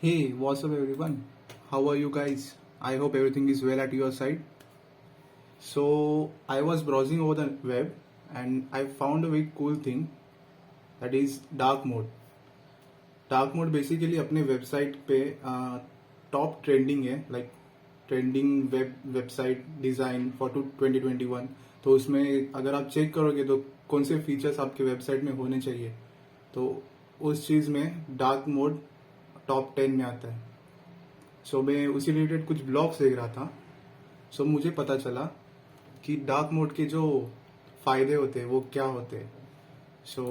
Hey, what's up everyone? How are you guys? I hope everything is well at your side. So, I was browsing over the web and I found a very cool thing that is dark mode. Dark mode basically अपने website पे top trending है, like trending website design for 2021। तो उसमें अगर आप check करोगे तो कौन से फीचर्स आपके वेबसाइट में होने चाहिए, तो उस चीज़ में डार्क मोड टॉप 10 में आता है। सो मैं उसी रिलेटेड कुछ ब्लॉग्स देख रहा था। सो मुझे पता चला कि डार्क मोड के जो फायदे होते हैं वो क्या होते हैं। सो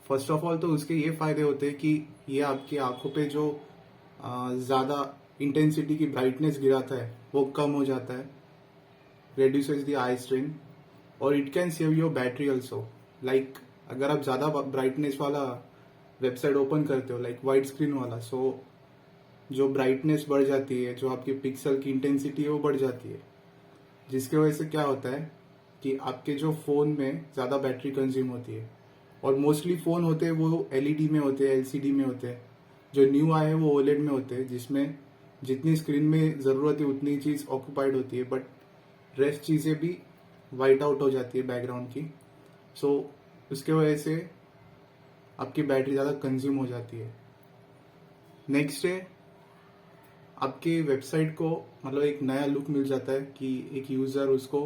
फर्स्ट ऑफ ऑल तो उसके ये फायदे होते हैं कि ये आपकी आंखों पे जो ज़्यादा इंटेंसिटी की ब्राइटनेस गिराता है वो कम हो जाता है, रेड्यूसेस द आई स्ट्रेन, और it can save your battery also. Like अगर आप ज़्यादा ब्राइटनेस वाला वेबसाइट ओपन करते हो, लाइक वाइड स्क्रीन वाला, सो जो ब्राइटनेस बढ़ जाती है, जो आपकी पिक्सल की इंटेंसिटी है वो बढ़ जाती है, जिसकी वजह से क्या होता है कि आपके जो फ़ोन में ज़्यादा बैटरी कंज्यूम होती है। और मोस्टली फ़ोन होते हैं वो एलईडी में होते हैं, एलसीडी में होते हैं। जो न्यू आए हैं वो ओलेड में होते हैं, जिसमें जितनी स्क्रीन में ज़रूरत है उतनी चीज़ ऑक्यूपाइड होती है, बट रेस्ट चीज़ें भी वाइट आउट हो जाती है बैकग्राउंड की। सो उसके वजह से आपकी बैटरी ज़्यादा कंज्यूम हो जाती है। नेक्स्ट है, आपके वेबसाइट को मतलब एक नया लुक मिल जाता है कि एक यूज़र उसको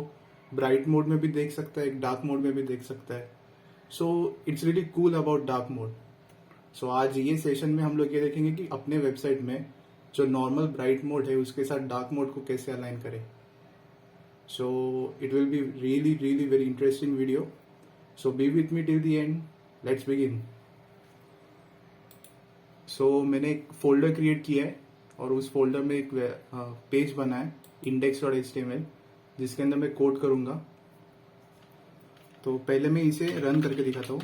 ब्राइट मोड में भी देख सकता है, एक डार्क मोड में भी देख सकता है। So it's really cool about dark mode. So आज ये सेशन में हम लोग ये देखेंगे कि अपने वेबसाइट में जो नॉर्मल ब्राइट मोड है उसके साथ डार्क मोड को कैसे अलाइन करें। So it will be really really very interesting video. So be with me till the end, let's begin. So मैंने एक फोल्डर क्रिएट किया है और उस फोल्डर में एक पेज बना है index.html, जिसके अंदर मैं कोड करूंगा। तो पहले मैं इसे रन करके दिखाता हूँ।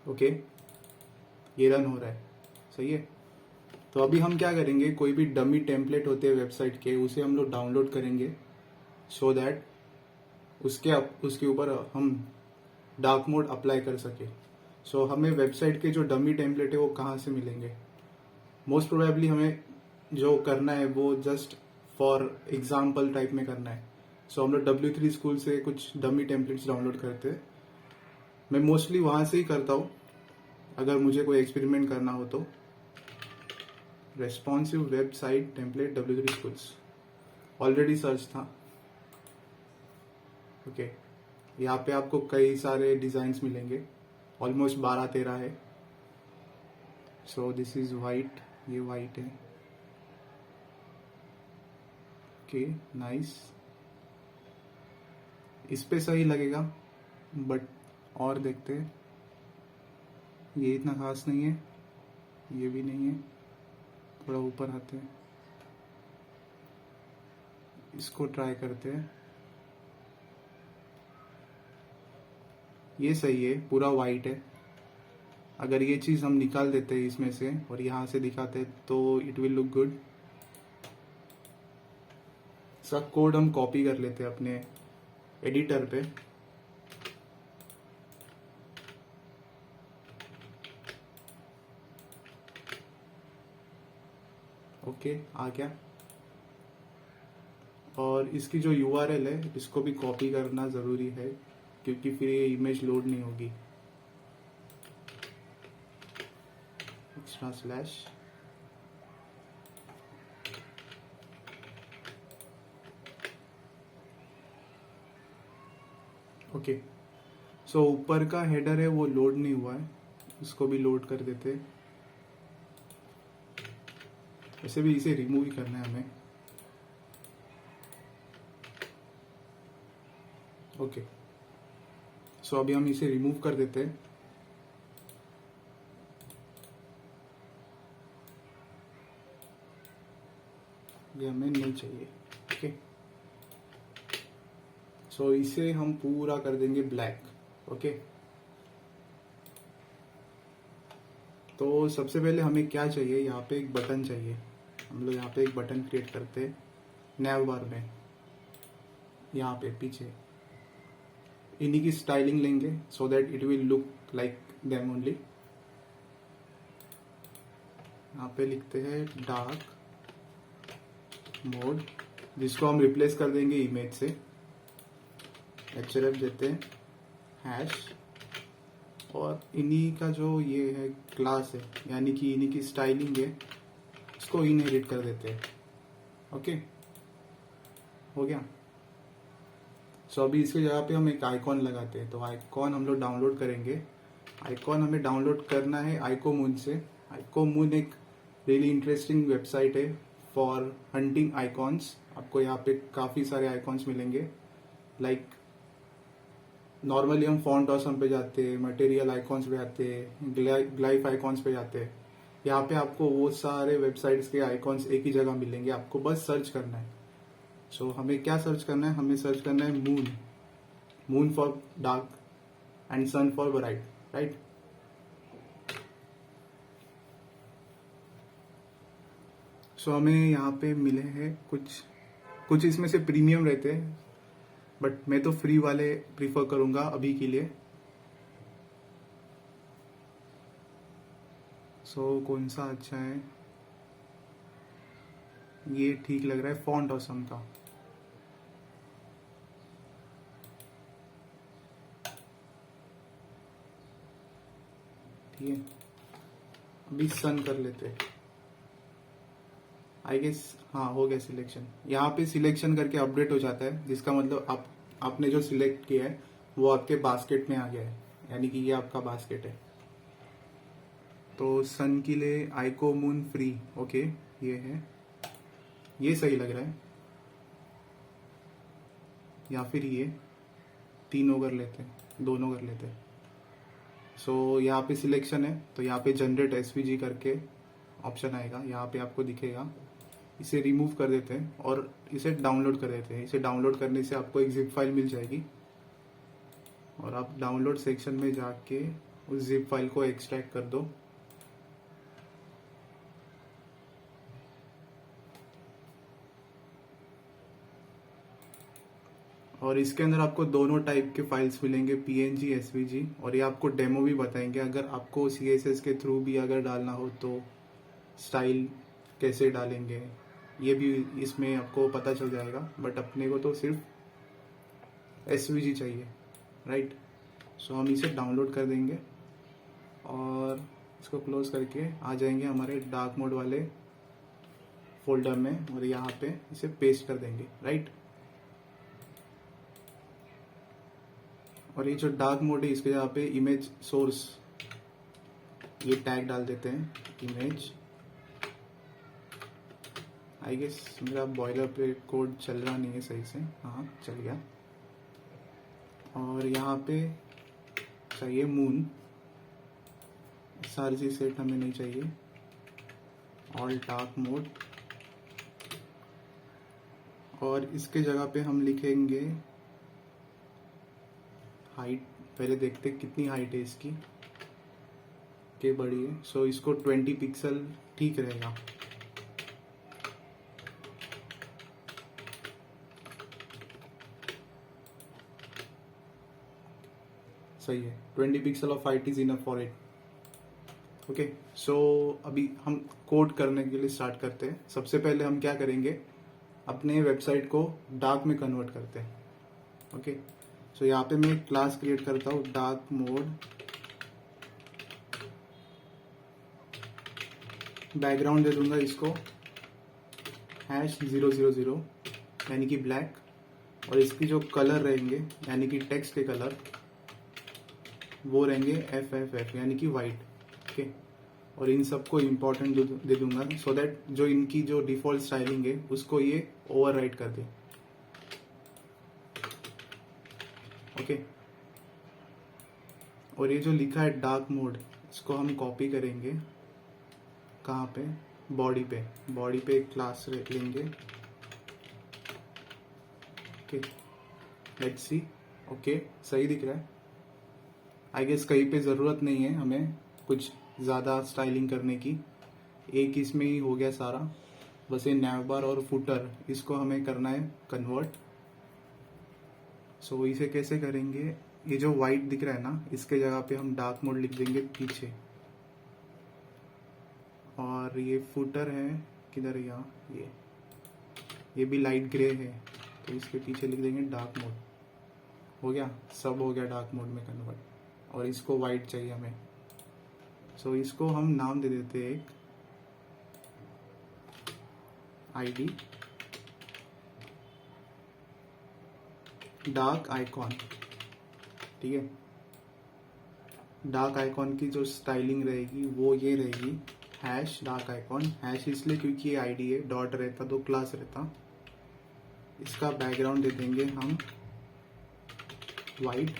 ओके, ये रन हो रहा है, सही है। तो अभी हम क्या करेंगे, कोई भी डमी टेम्पलेट होते हैं वेबसाइट के, उसे हम लोग डाउनलोड करेंगे सो दैट उसके ऊपर हम डार्क मोड अप्लाई कर सके। सो हमें वेबसाइट के जो डमी टेम्पलेट है वो कहाँ से मिलेंगे? मोस्ट प्रोबेबली हमें जो करना है वो जस्ट फॉर एग्जाम्पल टाइप में करना है। सो हम लोग W3 स्कूल से कुछ डमी टेम्पलेट्स डाउनलोड करते हैं। मैं मोस्टली वहाँ से ही करता हूँ अगर मुझे कोई एक्सपेरिमेंट करना हो तो। Responsive website template W3 schools already search था। ओके, यहाँ पे आपको कई सारे डिज़ाइंस मिलेंगे, ऑलमोस्ट 12-13 है। सो दिस इज़ वाइट, ये वाइट है। ओके, नाइस, इस पे सही लगेगा, बट और देखते हैं। ये इतना खास नहीं है, ये भी नहीं है, थोड़ा ऊपर आते हैं, इसको ट्राई करते हैं। ये सही है, पूरा वाइट है। अगर ये चीज़ हम निकाल देते हैं इसमें से और यहाँ से दिखाते हैं तो इट विल लुक गुड। इसका कोड हम कॉपी कर लेते हैं अपने एडिटर पे। ओके, आ गया। और इसकी जो URL है इसको भी कॉपी करना ज़रूरी है, क्योंकि फिर ये इमेज लोड नहीं होगी। // ओके, सो ऊपर का हेडर है वो लोड नहीं हुआ है, उसको भी लोड कर देते हैं। वैसे भी इसे रिमूव ही करना है हमें। ओके, सो अभी हम इसे रिमूव कर देते हैं। ये हमें नहीं चाहिए। ओके, सो इसे हम पूरा कर देंगे ब्लैक। ओके, तो सबसे पहले हमें क्या चाहिए, यहाँ पे एक बटन चाहिए। हम लोग यहाँ पे एक बटन क्रिएट करते हैं नैव बार में, यहाँ पे पीछे। इन्हीं की स्टाइलिंग लेंगे so that it will look like them only. यहाँ पे लिखते हैं डार्क मोड, जिसको हम रिप्लेस कर देंगे इमेज से। HRF देते हैं हैश, और इन्हीं का जो ये है क्लास है, यानी कि इन्हीं की स्टाइलिंग है, इसको इनहेरिट कर देते हैं। ओके, हो गया। सो अभी इसकी जगह पे हम एक आइकॉन लगाते हैं। तो आइकॉन हम लोग डाउनलोड करेंगे। आइकॉन हमें डाउनलोड करना है आइकोमून से। आइकोमून एक रियली इंटरेस्टिंग वेबसाइट है फॉर हंटिंग आइकॉन्स। आपको यहाँ पे काफ़ी सारे आइकॉन्स मिलेंगे। लाइक नॉर्मली हम फॉन्ट ऑसम पे जाते हैं, मटेरियल आइकॉन्स पे जाते हैं, ग्लाइफ आइकॉन्स पे जाते हैं। यहाँ पे आपको वो सारे वेबसाइट्स के आइकॉन्स एक ही जगह मिलेंगे, आपको बस सर्च करना है। सो हमें क्या सर्च करना है? हमें सर्च करना है moon. Moon for dark and sun for bright, right. So हमें यहाँ पे मिले हैं कुछ इसमें से प्रीमियम रहते हैं, बट मैं तो फ्री वाले प्रीफर करूंगा अभी के लिए। सो कौन सा अच्छा है? ये ठीक लग रहा है, फॉन्ट ऑसम का। ठीक है, अभी सन कर लेते हैं। आई गेस हाँ, हो गया सिलेक्शन। यहाँ पे सिलेक्शन करके अपडेट हो जाता है, जिसका मतलब आपने जो सिलेक्ट किया है वो आपके बास्केट में आ गया है, यानी कि ये आपका बास्केट है। तो सन के लिए आइकोमून फ्री, ओके, ये है, ये सही लग रहा है। या फिर ये तीनों कर लेते हैं, दोनों कर लेते हैं। सो यहाँ पे सिलेक्शन है, तो यहाँ पे जनरेट एसवीजी करके ऑप्शन आएगा, यहाँ पे आपको दिखेगा। इसे रिमूव कर देते हैं और इसे डाउनलोड कर देते हैं। इसे डाउनलोड करने से आपको एक जिप फाइल मिल जाएगी, और आप डाउनलोड सेक्शन में जाके उस जिप फाइल को एक्सट्रैक्ट कर दो। और इसके अंदर आपको दोनों टाइप के फाइल्स मिलेंगे, PNG, SVG, और ये आपको डेमो भी बताएंगे। अगर आपको CSS के थ्रू भी अगर डालना हो तो स्टाइल कैसे डालेंगे, ये भी इसमें आपको पता चल जाएगा। बट अपने को तो सिर्फ SVG चाहिए, राइट। सो हम इसे डाउनलोड कर देंगे और इसको क्लोज करके आ जाएंगे हमारे डार्क मोड वाले फोल्डर में, और यहाँ पे इसे पेस्ट कर देंगे, राइट। और ये जो डार्क मोड है, इसके यहाँ पे इमेज सोर्स, ये टैग डाल देते हैं, इमेज। आई गेस मेरा बॉयलर प्लेट कोड चल रहा नहीं है सही से। हाँ, चल गया। और यहाँ पे चाहिए मून। SRG सेट हमें नहीं चाहिए, ऑल डार्क मोड। और इसके जगह पे हम लिखेंगे हाइट। पहले देखते कितनी हाइट है इसकी, के बड़ी है। सो इसको 20 पिक्सल ठीक रहेगा। सही है, 20 pixel of height is enough for it. Okay, so अभी हम कोड करने के लिए स्टार्ट करते हैं। सबसे पहले हम क्या करेंगे, अपने वेबसाइट को डार्क में कन्वर्ट करते हैं। ओके, सो यहाँ पे मैं एक क्लास क्रिएट करता हूँ, डार्क मोड। बैकग्राउंड दे दूंगा इसको #000, यानी कि ब्लैक। और इसकी जो कलर रहेंगे, यानी कि टेक्स्ट के कलर, वो रहेंगे FFF, यानी कि वाइट। ओके, और इन सबको इम्पोर्टेंट दे दूंगा, सो दैट जो इनकी जो डिफॉल्ट स्टाइलिंग है उसको ये ओवरराइड कर दे। ओके, और ये जो लिखा है डार्क मोड, इसको हम कॉपी करेंगे। कहाँ पे? बॉडी पे एक क्लास लेंगे। Okay, let's see. ओके, सही दिख रहा है। आई गेस कहीं पे ज़रूरत नहीं है हमें कुछ ज़्यादा स्टाइलिंग करने की, एक इसमें ही हो गया सारा। बस ये नैव बार और फुटर, इसको हमें करना है कन्वर्ट। सो इसे कैसे करेंगे, ये जो वाइट दिख रहा है ना, इसके जगह पे हम डार्क मोड लिख देंगे पीछे। और ये फुटर है किधर, यहाँ ये भी लाइट ग्रे है, तो इसके पीछे लिख देंगे डार्क मोड। हो गया, सब हो गया डार्क मोड में कन्वर्ट। और इसको वाइट चाहिए हमें। सो इसको हम नाम दे देते हैं एक आईडी डार्क आइकॉन। ठीक है, डार्क आइकॉन की जो स्टाइलिंग रहेगी वो ये रहेगी, हैश डार्क आइकॉन। हैश इसलिए क्योंकि ये आईडी है, डॉट रहता तो क्लास रहता। इसका बैकग्राउंड दे देंगे हम white,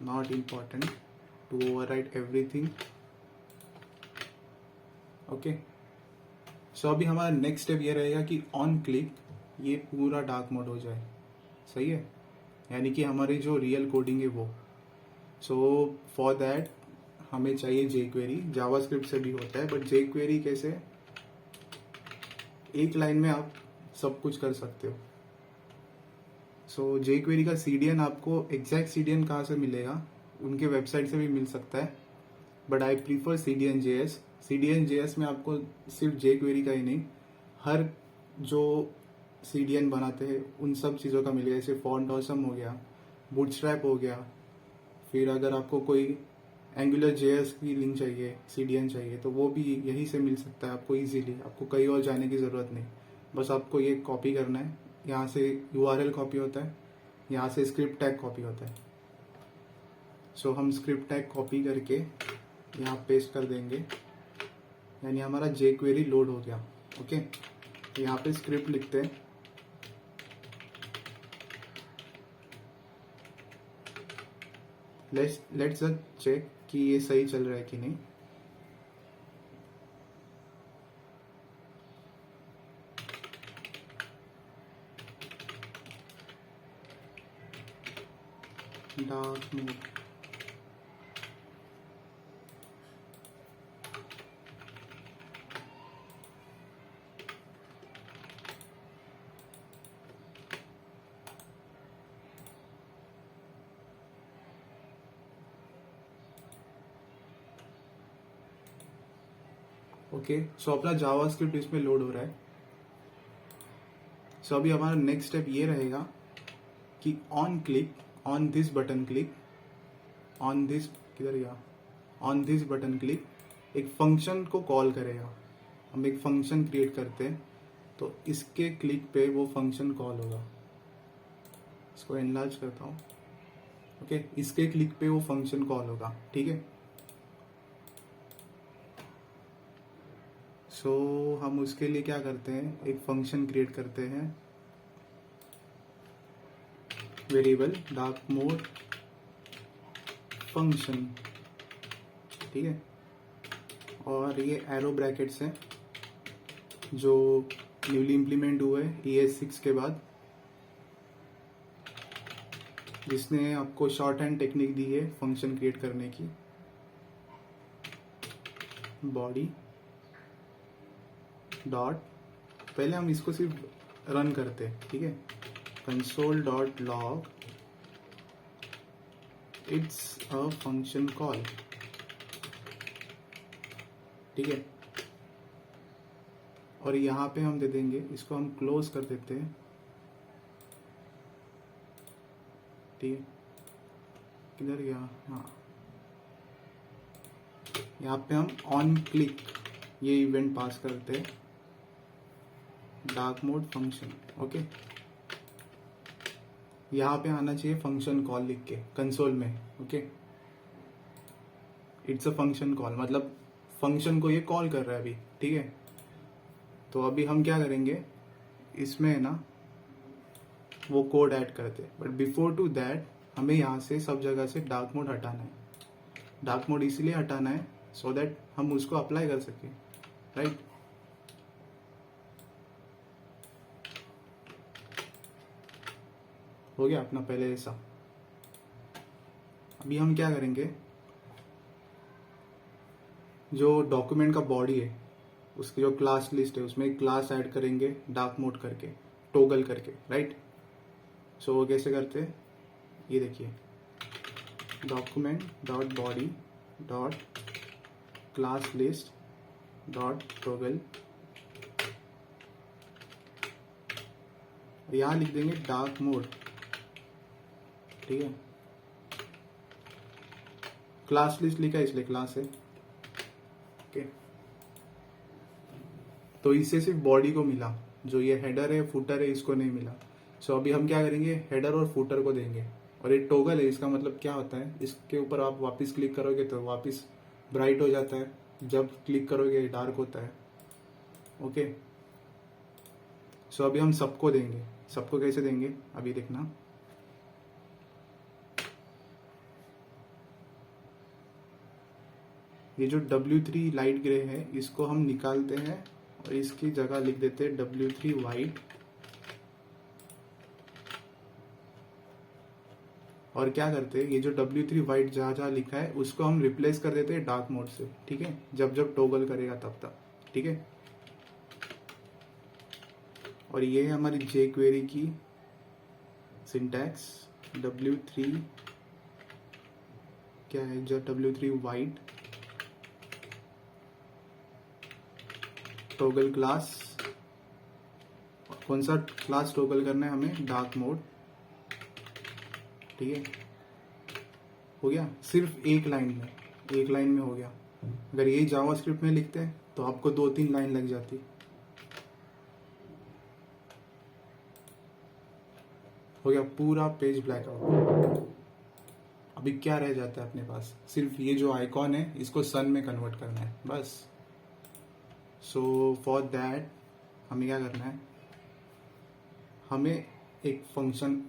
not important to overwrite everything. Okay, so अभी हमारा नेक्स्ट स्टेप ये रहेगा कि ऑन क्लिक ये पूरा डार्क मोड हो जाए। सही है, यानी कि हमारी जो रियल कोडिंग है वो। सो फॉर दैट हमें चाहिए जेक्वेरी। जावास्क्रिप्ट से भी होता है, बट जेक्वेरी कैसे, एक लाइन में आप सब कुछ कर सकते हो। सो जेक्वेरी का सीडीएन आपको एग्जैक्ट सीडीएन कहाँ से मिलेगा, उनके वेबसाइट से भी मिल सकता है, but I prefer CDN JS. CDN JS में आपको सिर्फ जेक्वेरी का ही नहीं, हर जो सीडीएन बनाते हैं उन सब चीज़ों का मिलेगा। जैसे फॉन्ट ऑसम हो गया, बूटस्ट्रैप हो गया, फिर अगर आपको कोई एंगुलर जेएस की लिंक चाहिए, सीडीएन चाहिए, तो वो भी यहीं से मिल सकता है आपको इजीली। आपको कहीं और जाने की ज़रूरत नहीं, बस आपको ये कॉपी करना है। यहाँ से यूआरएल कॉपी होता है, यहाँ से स्क्रिप्ट टैग कॉपी होता है। सो हम स्क्रिप्ट टैग कॉपी करके यहाँ पेस्ट कर देंगे, यानी हमारा जेक्वेरी लोड हो गया। ओके, तो यहाँ पे स्क्रिप्ट लिखते हैं, लेट्स चेक कि ये सही चल रहा है कि नहीं। Dark mode, okay. सो अपना जावास्क्रिप्ट इसमें लोड हो रहा है। सो अभी हमारा नेक्स्ट स्टेप ये रहेगा कि on click, on this button click, on this किधर गया, ऑन दिस बटन क्लिक एक फंक्शन को कॉल करेगा। हम एक फंक्शन क्रिएट करते हैं, तो इसके क्लिक पे वो फंक्शन कॉल होगा। इसको एनलार्ज करता हूँ। ओके, इसके क्लिक पे वो फंक्शन कॉल होगा। ठीक है, सो हम उसके लिए क्या करते हैं, एक फंक्शन क्रिएट करते हैं, वेरिएबल डार्क मोड फंक्शन। ठीक है, और ये एरो ब्रैकेट्स हैं जो न्यूली इम्प्लीमेंट हुए ES6 के बाद, जिसने आपको शॉर्ट हैंड टेक्निक दी है फंक्शन क्रिएट करने की। बॉडी डॉट, पहले हम इसको सिर्फ रन करते हैं। ठीक है, console dot log it's a function call. ठीक है, और यहाँ पे हम दे देंगे, इसको हम क्लोज कर देते हैं। ठीक है, किधर गया, हाँ, यहाँ पे हम ऑन क्लिक ये इवेंट पास करते हैं, डार्क मोड फंक्शन। ओके, यहाँ पे आना चाहिए फंक्शन कॉल लिख के कंसोल में। Okay, it's a function call, मतलब फंक्शन को ये कॉल कर रहा है अभी। ठीक है, तो अभी हम क्या करेंगे, इसमें है ना वो कोड ऐड करते हैं, बट बिफोर टू दैट हमें यहाँ से सब जगह से डार्क मोड हटाना है। डार्क मोड इसलिए हटाना है सो दैट हम उसको अप्लाई कर सके, राइट। हो गया अपना पहले जैसा। अभी हम क्या करेंगे, जो डॉक्यूमेंट का बॉडी है उसकी जो क्लास लिस्ट है उसमें एक क्लास ऐड करेंगे डार्क मोड करके। टोगल करके, राइट। सो वो कैसे करते हैं, ये देखिए, document dot body dot class list dot toggle, यहाँ लिख देंगे डार्क मोड, ठीक है। क्लास लिस्ट लिखा है इसलिए क्लास है, ओके। तो इससे सिर्फ बॉडी को मिला, जो ये हेडर है फुटर है इसको नहीं मिला। सो अभी हम क्या करेंगे, हेडर और फुटर को देंगे। और ये टोगल है, इसका मतलब क्या होता है, इसके ऊपर आप वापस क्लिक करोगे तो वापस ब्राइट हो जाता है, जब क्लिक करोगे डार्क होता है, ओके। सो अभी हम सबको देंगे, सबको कैसे देंगे अभी देखना। ये जो W3 लाइट ग्रे है इसको हम निकालते हैं और इसकी जगह लिख देते हैं W3 वाइट। और क्या करते हैं, ये जो W3 वाइट जहाँ जहाँ लिखा है उसको हम रिप्लेस कर देते हैं डार्क मोड से, ठीक है, जब जब टॉगल करेगा तब तक, ठीक है। और ये है हमारी jQuery की सिंटैक्स, W3 क्या है, जो W3 वाइट टॉगल क्लास, कौन सा क्लास टॉगल करना है हमें, डार्क मोड, ठीक है। हो गया, सिर्फ एक लाइन में हो गया। अगर यही जावास्क्रिप्ट में लिखते हैं तो आपको 2-3 लाइन लग जाती। हो गया, पूरा पेज ब्लैक आउट। अभी क्या रह जाता है अपने पास, सिर्फ ये जो आइकॉन है इसको सन में कन्वर्ट करना है बस। सो फॉर दैट हमें क्या करना है, हमें एक फंक्शन,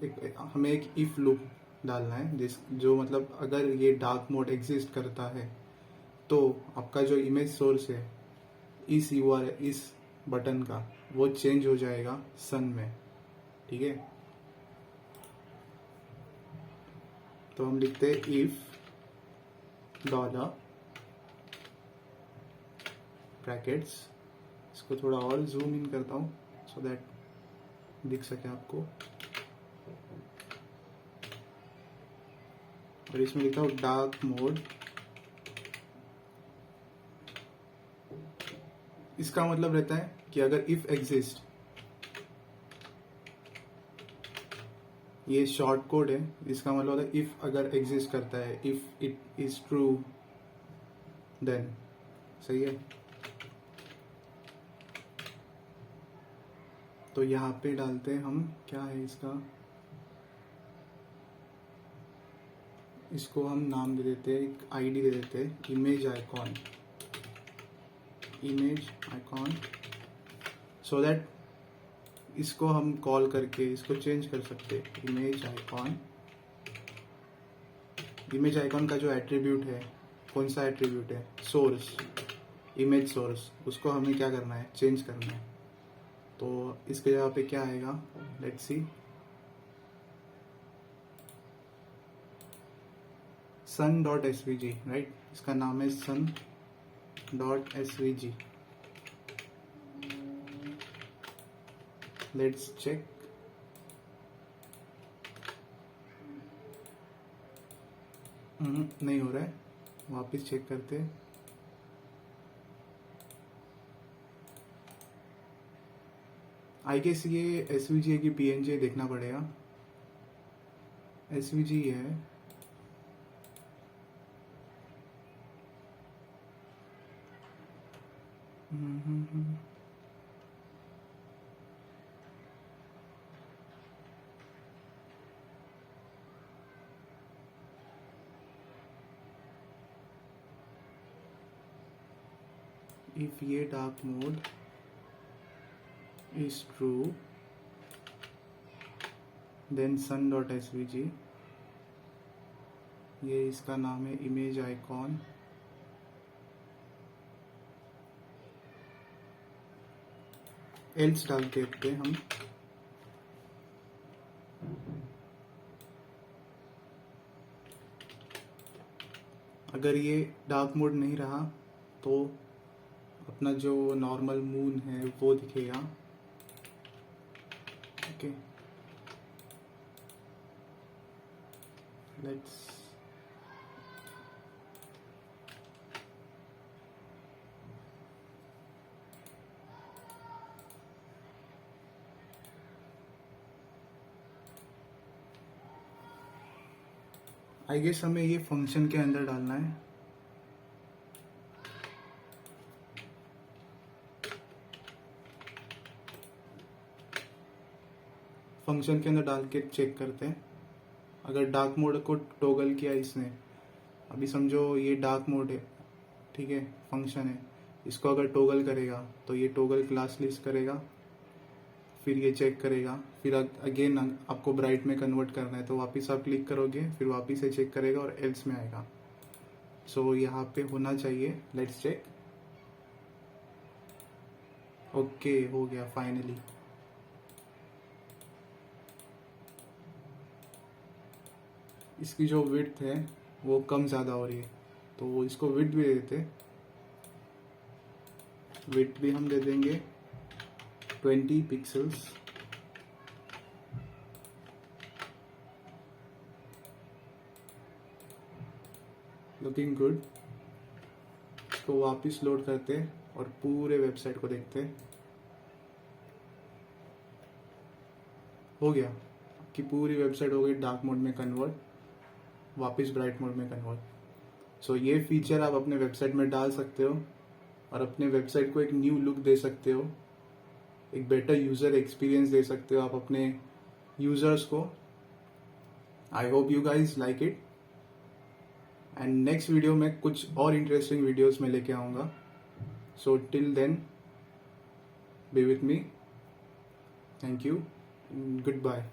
हमें एक इफ लूप डालना है, जो मतलब अगर ये डार्क मोड एग्जिस्ट करता है तो आपका जो इमेज सोर्स है इस URL इस बटन का वो चेंज हो जाएगा सन में, ठीक है। तो हम लिखते हैं इफ डॉलर ब्रैकेट्स, इसको थोड़ा और जूम इन करता हूँ सो दैट दिख सके आपको, और इसमें लिखा हूँ डार्क मोड। इसका मतलब रहता है कि अगर इफ एग्जिस्ट, ये शॉर्ट कोड है, इसका मतलब होता है इफ अगर एग्जिस्ट करता है, if it is true then, सही है। तो यहाँ पे डालते हैं हम, क्या है इसका, इसको हम नाम दे देते हैं, एक आईडी दे देते हैं, इमेज आइकॉन, सो दैट इसको हम कॉल करके इसको चेंज कर सकते हैं, इमेज आइकॉन का जो एट्रीब्यूट है, कौन सा एट्रीब्यूट है, सोर्स, इमेज सोर्स, उसको हमें क्या करना है, चेंज करना है। तो इसके जगह पे क्या आएगा, लेट्स सी, sun.svg, राइट, इसका नाम है sun.svg। लेट्स चेक, नहीं हो रहा है, वापस चेक करते हैं। आई गेस ये SVG की PNG देखना पड़ेगा, SVG है। इफ ये dark mode is true then sun.svg, ये इसका नाम है इमेज आइकॉन, एल्स डाल देते हैं हम, अगर ये डार्क मोड नहीं रहा तो अपना जो नॉर्मल मून है वो दिखेगा, Okay, let's आई गेस हमें ये फंक्शन के अंदर डालना है। फंक्शन के अंदर डाल के चेक करते हैं अगर डार्क मोड को टॉगल किया इसने। अभी समझो ये डार्क मोड है, ठीक है, फंक्शन है, इसको अगर टॉगल करेगा तो ये टॉगल क्लास लिस्ट करेगा, फिर ये चेक करेगा, फिर अगेन आपको ब्राइट में कन्वर्ट करना है तो वापस आप क्लिक करोगे, फिर वापस से चेक करेगा और एल्स में आएगा। सो यहाँ पे होना चाहिए, लेट्स चेक। ओके, हो गया फाइनली। इसकी जो विड्थ है वो कम ज़्यादा हो रही है, तो इसको विड्थ भी दे देते। विड्थ भी हम दे देंगे 20 पिक्सल्स। Looking good. इसको वापस लोड करते हैं और पूरे वेबसाइट को देखते हैं। हो गया, आपकी पूरी वेबसाइट हो गई डार्क मोड में कन्वर्ट, वापस ब्राइट मोड में कन्वर्ट। सो ये फीचर आप अपने वेबसाइट में डाल सकते हो और अपने वेबसाइट को एक न्यू लुक दे सकते हो, एक बेटर यूजर एक्सपीरियंस दे सकते हो आप अपने यूजर्स को। I hope you guys like it, and next video में कुछ और इंटरेस्टिंग वीडियोस में लेके आऊँगा। So till then be with me, thank you, good bye.